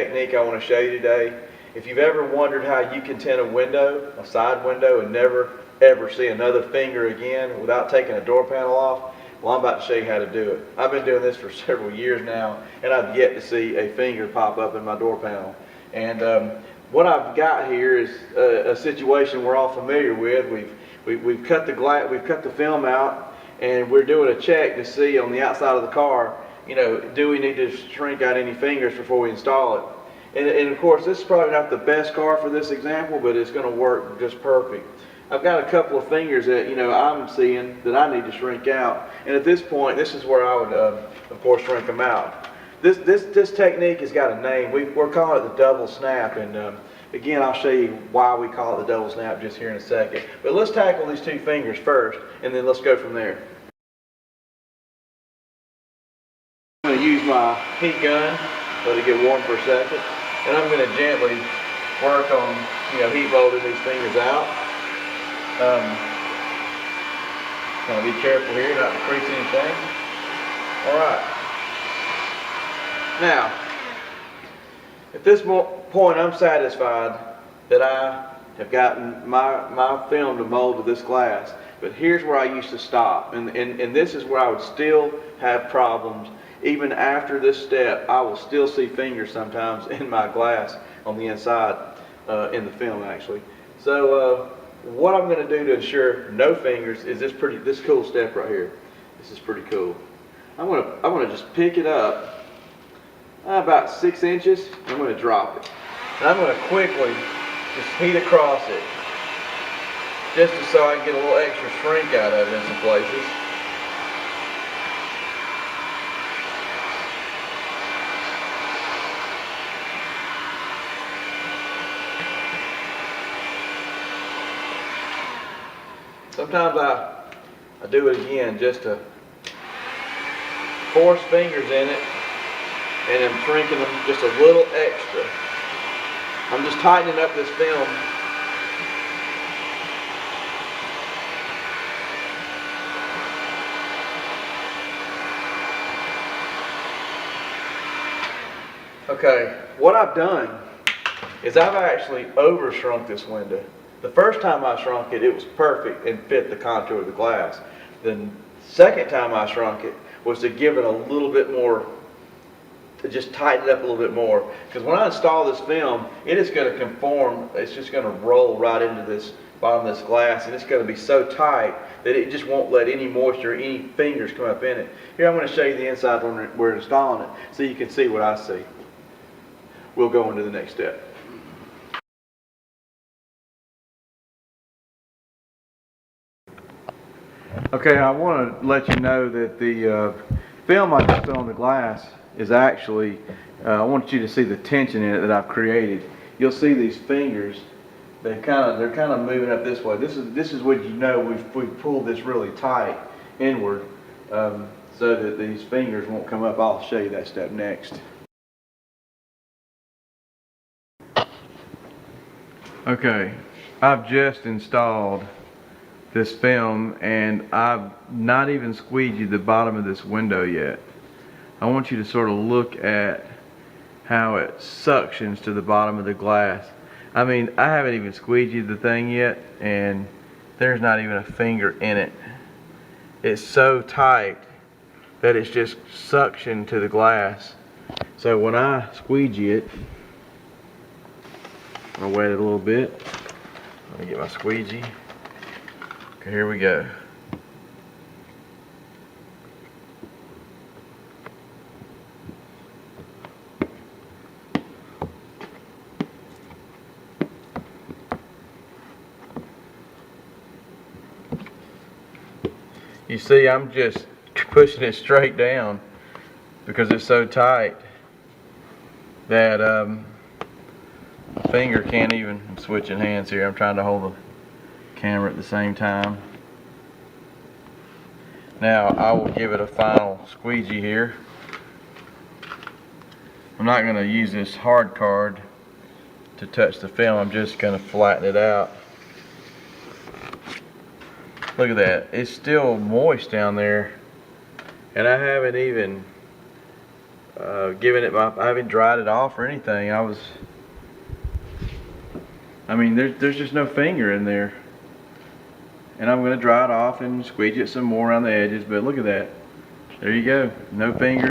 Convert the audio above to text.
Technique I want to show you today. If you've ever wondered how you can tint a window, a side window, and never ever see another finger again without taking a door panel off, well, I'm about to show you how to do it. I've been doing this for several years now, and I've yet to see a finger pop up in my door panel. And what I've got here is a situation we're all familiar with. We've cut the glass, we've cut the film out, and we're doing a check to see on the outside of the car, you know, do we need to shrink out any fingers before we install it? And of course, this is probably not the best car for this example, but it's going to work just perfect. I've got a couple of fingers that, you know, I'm seeing that I need to shrink out. And at this point, this is where I would, of course, shrink them out. This technique has got a name. We're calling it the double snap. And again, I'll show you why we call it the double snap just here in a second. But let's tackle these two fingers first, and then let's go from there. I'm going to use my heat gun, let it get warm for a second, and I'm going to gently work on, you know, heat molding these fingers out. Kind of be careful here not to crease anything. All right. Now, at this point, I'm satisfied that I have gotten my film to mold to this glass. But here's where I used to stop, and this is where I would still have problems. Even after this step, I will still see fingers sometimes in my glass on the inside, in the film actually. So what I'm going to do to ensure no fingers is this cool step right here. This is pretty cool. I'm going to just pick it up about 6 inches. I'm going to drop it, and I'm going to quickly just heat across it, just so I can get a little extra shrink out of it in some places. Sometimes I do it again just to force fingers in it, and I'm shrinking them just a little extra. I'm just tightening up this film. Okay, what I've done is I've actually over shrunk this window. The first time I shrunk it, it was perfect and fit the contour of the glass. The second time I shrunk it was to give it a little bit more, to just tighten it up a little bit more. Because when I install this film, it is going to conform, it's just going to roll right into this bottom of this glass, and it's going to be so tight that it just won't let any moisture, any fingers come up in it. Here I'm going to show you the inside when we're installing it so you can see what I see. We'll go into the next step. Okay, I want to let you know that the film I just put on the glass is actually, I want you to see the tension in it that I've created. You'll see these fingers, they're kind of moving up this way. This is what you know we've pulled this really tight inward, so that these fingers won't come up. I'll show you that step next. Okay, I've just installed this film, and I've not even squeegeed the bottom of this window yet. I want you to sort of look at how it suctions to the bottom of the glass. I mean, I haven't even squeegeed the thing yet, and there's not even a finger in it. It's so tight that it's just suctioned to the glass. So when I squeegee it, I'll wet it a little bit. Let me get my squeegee. Okay, here we go. You see, I'm just pushing it straight down because it's so tight that my finger can't even, I'm switching hands here. I'm trying to hold the camera at the same time. Now I will give it a final squeegee here. I'm not going to use this hard card to touch the film. I'm just going to flatten it out. Look at that, it's still moist down there, and I haven't even giving it I haven't dried it off or anything. I mean, there's just no finger in there. And I'm going to dry it off and squeegee it some more around the edges, but look at that. There you go. No finger.